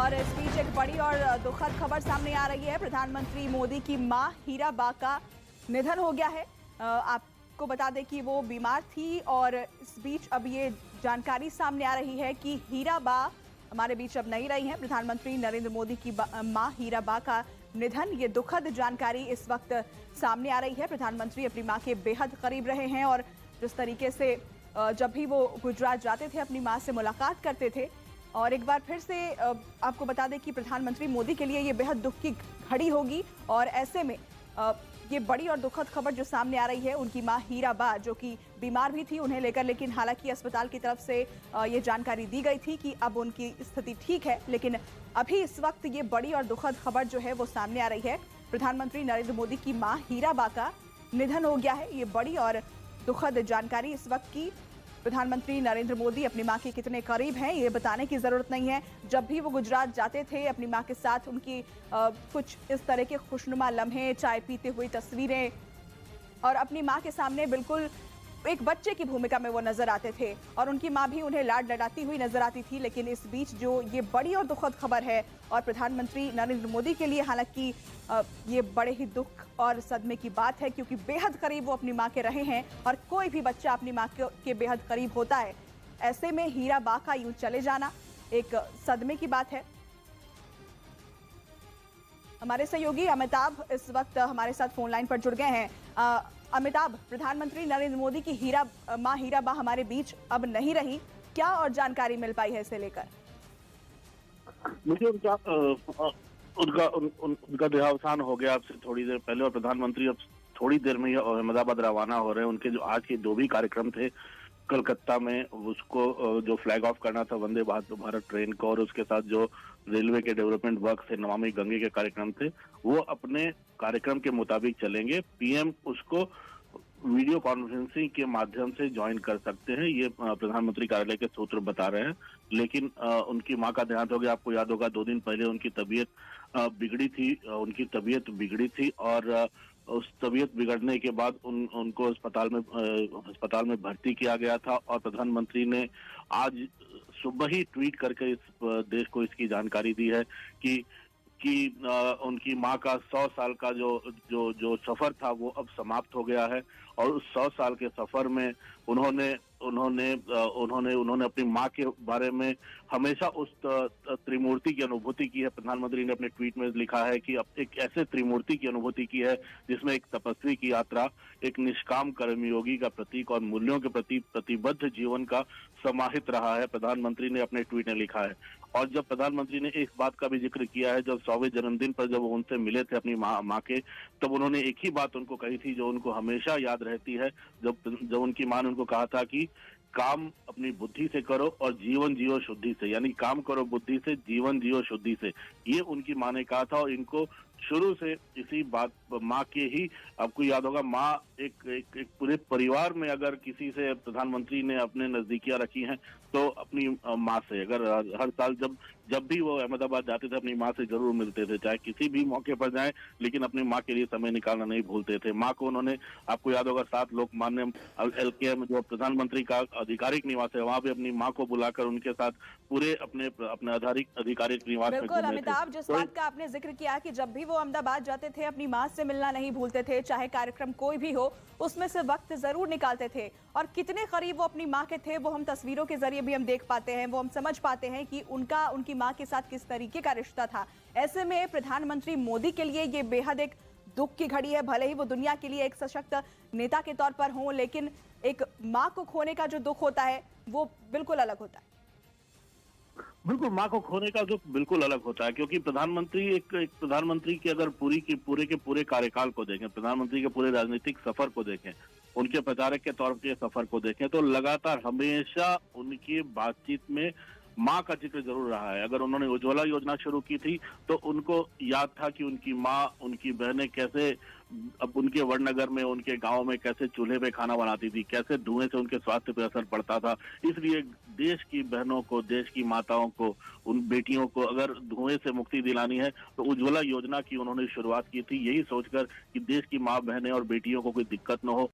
और इस बीच एक बड़ी और दुखद खबर सामने आ रही है। प्रधानमंत्री मोदी की मां हीराबा का निधन हो गया है। आपको बता दें कि वो बीमार थी और इस बीच अब ये जानकारी सामने आ रही है कि हीराबा हमारे बीच अब नहीं रही हैं। प्रधानमंत्री नरेंद्र मोदी की मां हीराबा का निधन, ये दुखद जानकारी इस वक्त सामने आ रही है। प्रधानमंत्री अपनी मां के बेहद करीब रहे हैं और जिस तरीके से जब भी वो गुजरात जाते थे अपनी मां से मुलाकात करते थे। और एक बार फिर से आपको बता दें कि प्रधानमंत्री मोदी के लिए ये बेहद दुख की घड़ी होगी और ऐसे में ये बड़ी और दुखद खबर जो सामने आ रही है, उनकी मां हीराबा जो कि बीमार भी थी उन्हें लेकर, लेकिन हालांकि अस्पताल की तरफ से ये जानकारी दी गई थी कि अब उनकी स्थिति ठीक है, लेकिन अभी इस वक्त ये बड़ी और दुखद खबर जो है वो सामने आ रही है। प्रधानमंत्री नरेंद्र मोदी की मां हीराबा का निधन हो गया है। ये बड़ी और दुखद जानकारी इस वक्त की। प्रधानमंत्री नरेंद्र मोदी अपनी मां के कितने करीब हैं ये बताने की जरूरत नहीं है। जब भी वो गुजरात जाते थे अपनी मां के साथ, उनकी कुछ इस तरह के खुशनुमा लम्हे, चाय पीते हुई तस्वीरें और अपनी मां के सामने बिल्कुल एक बच्चे की भूमिका में वो नजर आते थे और उनकी मां भी उन्हें लाड लडाती हुई नजर आती थी। लेकिन इस बीच जो ये बड़ी और दुखद खबर है और प्रधानमंत्री नरेंद्र मोदी के लिए हालांकि ये बड़े ही दुख और सदमे की बात है, क्योंकि बेहद करीब वो अपनी मां के रहे हैं और कोई भी बच्चा अपनी मां के बेहद करीब होता है। ऐसे में हीराबा का यूं चले जाना एक सदमे की बात है। हमारे सहयोगी अमिताभ इस वक्त हमारे साथ फोन लाइन पर जुड़ गए हैं। अमिताभ, प्रधानमंत्री नरेंद्र मोदी की मां हीराबा हमारे बीच अब नहीं रही, क्या और जानकारी मिल पाई है इसे लेकर? मुझे उनका देहावसान हो गया आपसे थोड़ी देर पहले और प्रधानमंत्री अब थोड़ी देर में ही अहमदाबाद रवाना हो रहे हैं। उनके जो आज के जो भी कार्यक्रम थे कलकत्ता में, उसको जो फ्लैग ऑफ करना था वंदे भारत ट्रेन को, और उसके साथ जो रेलवे के डेवलपमेंट वर्क थे, नमामि गंगे के कार्यक्रम थे, वो अपने कार्यक्रम के मुताबिक चलेंगे। पीएम उसको वीडियो कॉन्फ्रेंसिंग के माध्यम से ज्वाइन कर सकते हैं, ये प्रधानमंत्री कार्यालय के सूत्र बता रहे हैं। लेकिन उनकी मां का देहांत हो गया। आपको याद होगा 2 दिन पहले उनकी तबीयत बिगड़ी थी और उस तबीयत बिगड़ने के बाद उनको अस्पताल में भर्ती किया गया था और प्रधानमंत्री ने आज सुबह ही ट्वीट करके इस देश को इसकी जानकारी दी है कि उनकी मां का 100 साल का जो सफर था वो अब समाप्त हो गया है। और उस 100 साल के सफर में उन्होंने अपनी मां के बारे में हमेशा उस त्रिमूर्ति की अनुभूति की है। प्रधानमंत्री ने अपने ट्वीट में लिखा है कि अब एक ऐसे त्रिमूर्ति की अनुभूति की है जिसमें एक तपस्वी की यात्रा, एक निष्काम कर्मयोगी का प्रतीक और मूल्यों के प्रति प्रतिबद्ध जीवन का समाहित रहा है, प्रधानमंत्री ने अपने ट्वीट में लिखा है। और जब प्रधानमंत्री ने इस बात का भी जिक्र किया है, जब 100वें जन्मदिन पर जब वो उनसे मिले थे अपनी माँ के, तब उन्होंने एक ही बात उनको कही थी जो उनको हमेशा याद रहती है। जब उनकी माँ ने उनको कहा था कि काम अपनी बुद्धि से करो और जीवन जियो शुद्धि से, यानी काम करो बुद्धि से, जीवन जियो शुद्धि से, ये उनकी माँ ने कहा था। और इनको शुरू से इसी बात माँ के ही, आपको याद होगा, माँ एक पूरे परिवार में अगर किसी से प्रधानमंत्री ने अपने नजदीकियां रखी हैं तो अपनी माँ से। अगर हर साल जब भी वो अहमदाबाद जाते थे अपनी माँ से जरूर मिलते थे, चाहे किसी भी मौके पर जाएं, लेकिन अपनी माँ के लिए समय निकालना नहीं भूलते थे। माँ को उन्होंने, आपको याद होगा, 7 लोकमान्य LKM जो प्रधानमंत्री का आधिकारिक निवास है, वहां भी अपनी माँ को बुलाकर उनके साथ पूरे अपने आधिकारिक निवास में बिल्कुल अमिताभ, जिस बात का आपने जिक्र किया कि जब भी वो अहमदाबाद जाते थे अपनी माँ से मिलना नहीं भूलते थे, चाहे कार्यक्रम कोई भी हो उसमें से वक्त जरूर निकालते थे। और कितने करीब वो अपनी माँ के थे वो हम तस्वीरों के जरिए भी हम देख पाते हैं, वो हम समझ पाते हैं कि उनकी माँ के साथ किस तरीके का रिश्ता था। ऐसे में प्रधानमंत्री मोदी के लिए ये बेहद एक दुख की घड़ी है। भले ही वो दुनिया के लिए एक सशक्त नेता के तौर पर हों, लेकिन एक माँ को खोने का जो दुख होता है वो बिल्कुल अलग होता है। बिल्कुल, माँ को खोने का दुख बिल्कुल अलग होता है, क्योंकि प्रधानमंत्री एक प्रधानमंत्री की अगर पूरे कार्यकाल को देखें, प्रधानमंत्री के पूरे राजनीतिक सफर को देखें, उनके प्रचारक के तौर के सफर को देखें, तो लगातार हमेशा उनकी बातचीत में माँ का जिक्र जरूर रहा है। अगर उन्होंने उज्ज्वला योजना शुरू की थी तो उनको याद था कि उनकी माँ, उनकी बहनें कैसे अब उनके वडनगर में, उनके गांव में कैसे चूल्हे पे खाना बनाती थी, कैसे धुएं से उनके स्वास्थ्य पर असर पड़ता था। इसलिए देश की बहनों को, देश की माताओं को, उन बेटियों को अगर धुएं से मुक्ति दिलानी है तो उज्ज्वला योजना की उन्होंने शुरुआत की थी, यही सोचकर कि देश की माँ, बहनें और बेटियों को कोई दिक्कत न हो।